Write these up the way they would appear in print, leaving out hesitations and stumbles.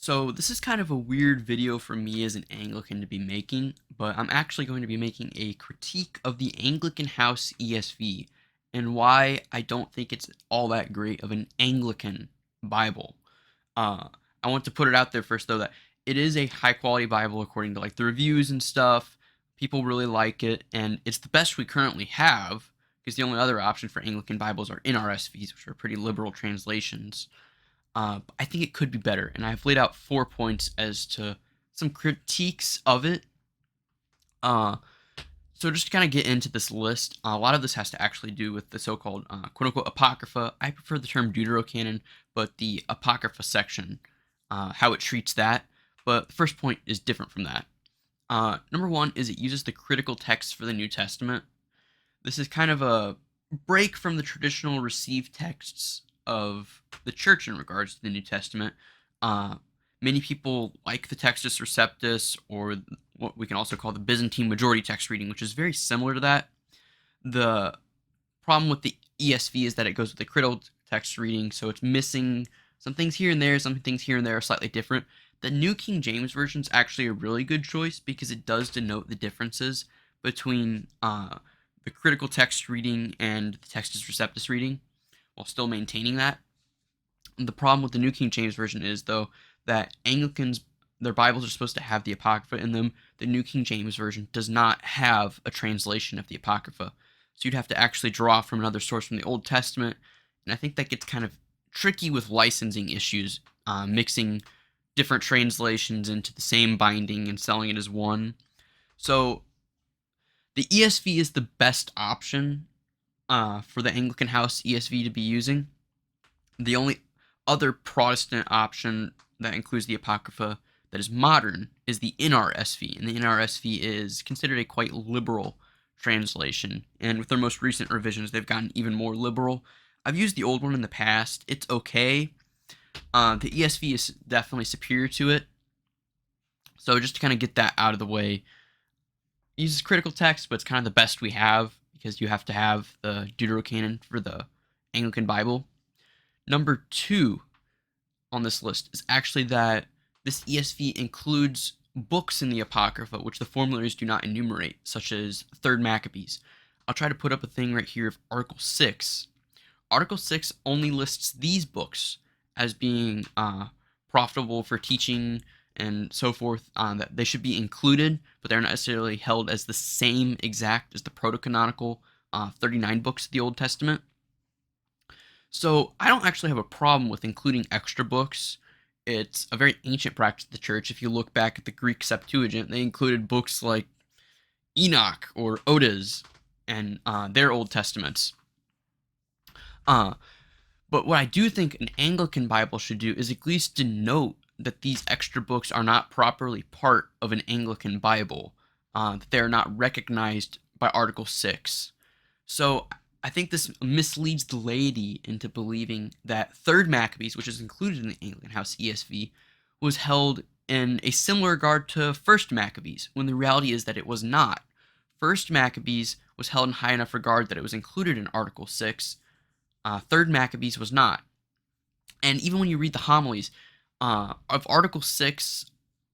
So this is kind of a weird video for me as an Anglican to be making, but I'm actually going to be making a critique of the Anglican House ESV and why I don't think it's all that great of an Anglican Bible. Uh, I want to put it out there first though that it is a high quality Bible according to like the reviews and stuff. People really like it, and it's the best we currently have because the only other option for Anglican Bibles are NRSVs, which are pretty liberal translations. I think it could be better, and I've laid out 4 points as to some critiques of it. Uh, so just to kind of get into this list, a lot of this has to actually do with the so-called quote-unquote Apocrypha. I prefer the term Deuterocanon, but the Apocrypha section, how it treats that. But the first point is different from that. Number one is it uses the critical text for the New Testament. This is kind of a break from the traditional received texts of the church in regards to the New Testament. Uh, Many people like the Textus Receptus, or what we can also call the Byzantine majority text reading, which is very similar to that. The problem with the ESV is that it goes with the critical text reading, so it's missing some things here and there, some things here and there are slightly different. The New King James Version is actually a really good choice because it does denote the differences between the critical text reading and the Textus Receptus reading, while still maintaining that. The problem with the New King James Version is, though, that Anglicans, their Bibles are supposed to have the Apocrypha in them. The New King James Version does not have a translation of the Apocrypha. So you'd have to actually draw from another source from the Old Testament. And I think that gets kind of tricky with licensing issues, mixing different translations into the same binding and selling it as one. So the ESV is the best option for the Anglican House ESV to be using. The only other Protestant option that includes the Apocrypha that is modern is the NRSV, and the NRSV is considered a quite liberal translation, and with their most recent revisions, they've gotten even more liberal. I've used the old one in the past. It's okay. The ESV is definitely superior to it. So just to kind of get that out of the way, it uses critical text, but it's kind of the best we have because you have to have the Deuterocanon for the Anglican Bible. Number two on this list is actually that this ESV includes books in the Apocrypha which the formularies do not enumerate, such as 3rd Maccabees. I'll try to put up a thing right here of Article 6. Article 6 only lists these books as being profitable for teaching and so forth, that they should be included, but they're not necessarily held as the same exact as the proto-canonical 39 books of the Old Testament. So I don't actually have a problem with including extra books. It's a very ancient practice of the church. If you look back at the Greek Septuagint, they included books like Enoch or Odes and their Old Testaments. Uh, but what I do think an Anglican Bible should do is at least denote that these extra books are not properly part of an Anglican Bible, that they are not recognized by Article 6. So I think this misleads the laity into believing that 3rd Maccabees, which is included in the Anglican House ESV, was held in a similar regard to 1st Maccabees, when the reality is that it was not. 1st Maccabees was held in high enough regard that it was included in Article 6. 3rd Maccabees was not. And even when you read the homilies of Article 6,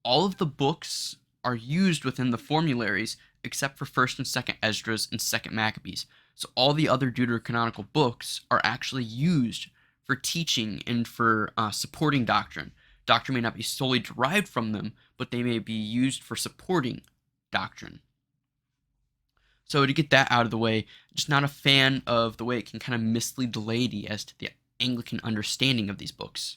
all of the books are used within the formularies except for 1st and 2nd Esdras and 2nd Maccabees. So all the other deuterocanonical books are actually used for teaching and for supporting doctrine. Doctrine may not be solely derived from them, but they may be used for supporting doctrine. So to get that out of the way, just not a fan of the way it can kind of mislead the laity as to the Anglican understanding of these books.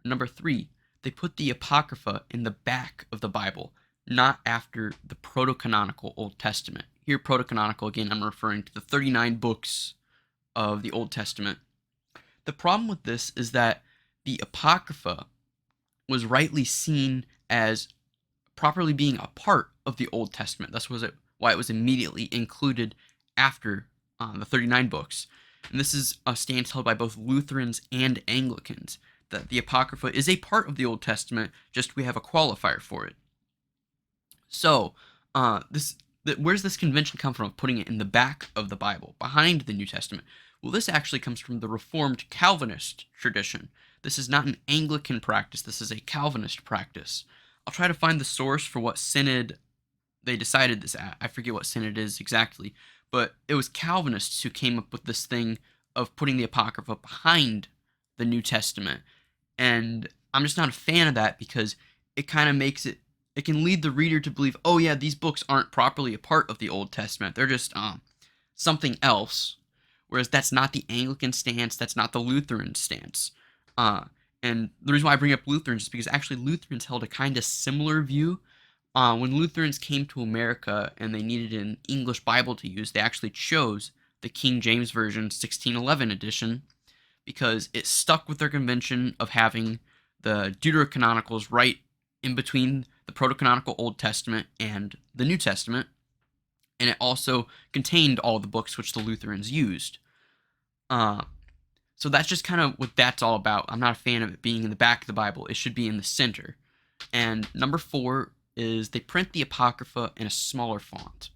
Number 3, they put the Apocrypha in the back of the Bible, not after the proto-canonical Old Testament. Here, proto-canonical, again, I'm referring to the 39 books of the Old Testament. The problem with this is that the Apocrypha was rightly seen as properly being a part of the Old Testament. That's why it was immediately included after the 39 books. And this is a stance held by both Lutherans and Anglicans, that the Apocrypha is a part of the Old Testament, just we have a qualifier for it. So, where's this convention come from of putting it in the back of the Bible, behind the New Testament? Well, this actually comes from the Reformed Calvinist tradition. This is not an Anglican practice, this is a Calvinist practice. I'll try to find the source for what synod they decided this at. I forget what synod it is exactly, but it was Calvinists who came up with this thing of putting the Apocrypha behind the New Testament. And I'm just not a fan of that because it kind of makes it can lead the reader to believe, oh yeah, these books aren't properly a part of the Old Testament. They're just something else. Whereas that's not the Anglican stance, that's not the Lutheran stance. And the reason why I bring up Lutherans is because actually Lutherans held a kind of similar view. When Lutherans came to America and they needed an English Bible to use, they actually chose the King James Version 1611 edition because it stuck with their convention of having the Deuterocanonicals right in between the Protocanonical Old Testament and the New Testament, and it also contained all the books which the Lutherans used. So that's just kind of what that's all about. I'm not a fan of it being in the back of the Bible. It should be in the center. And number 4 is they print the Apocrypha in a smaller font.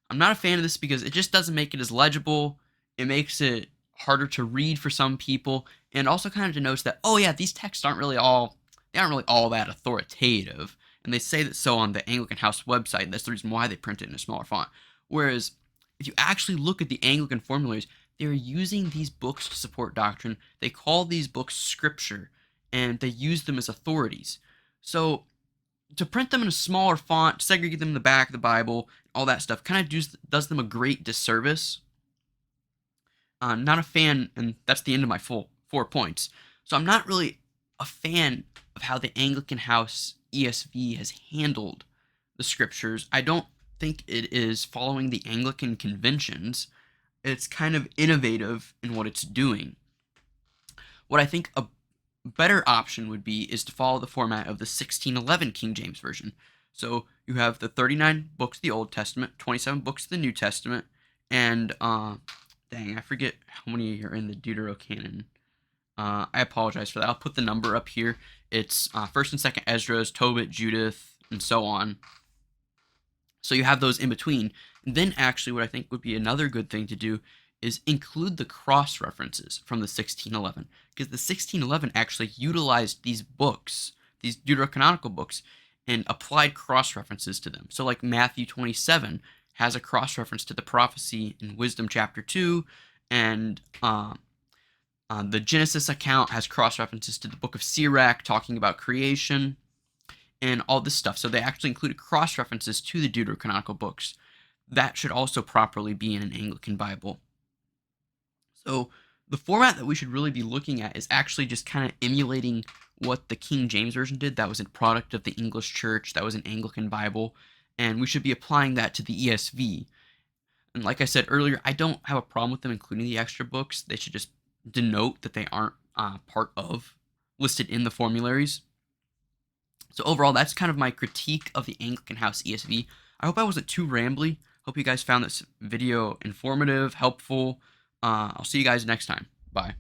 I'm not a fan of this because it just doesn't make it as legible. It makes it harder to read for some people, and also kind of denotes that, oh yeah, these texts aren't really all that authoritative. And they say that so on the Anglican House website. That's the reason why they print it in a smaller font. Whereas if you actually look at the Anglican formularies, they're using these books to support doctrine. They call these books scripture, and they use them as authorities. So to print them in a smaller font, segregate them in the back of the Bible, all that stuff, kind of does them a great disservice. Not a fan, and that's the end of my full 4 points. So I'm not really a fan of how the Anglican House ESV has handled the scriptures. I don't think it is following the Anglican conventions. It's kind of innovative in what it's doing. What I think a better option would be is to follow the format of the 1611 King James Version. So you have the 39 books of the Old Testament, 27 books of the New Testament, and dang, I forget how many are in the Deuterocanon. I apologize for that. I'll put the number up here. It's 1st and 2nd Esdras, Tobit, Judith, and so on. So you have those in between. And then actually what I think would be another good thing to do is include the cross-references from the 1611. Because the 1611 actually utilized these books, these deuterocanonical books, and applied cross-references to them. So like Matthew 27 has a cross-reference to the prophecy in Wisdom chapter 2, and the Genesis account has cross-references to the book of Sirach talking about creation and all this stuff. So they actually included cross-references to the deuterocanonical books. That should also properly be in an Anglican Bible. So the format that we should really be looking at is actually just kind of emulating what the King James Version did. That was a product of the English Church. That was an Anglican Bible. And we should be applying that to the ESV. And like I said earlier, I don't have a problem with them including the extra books. They should just denote that they aren't listed in the formularies. So overall, that's kind of my critique of the Anglican House ESV. I hope I wasn't too rambly. Hope you guys found this video informative, helpful. I'll see you guys next time. Bye.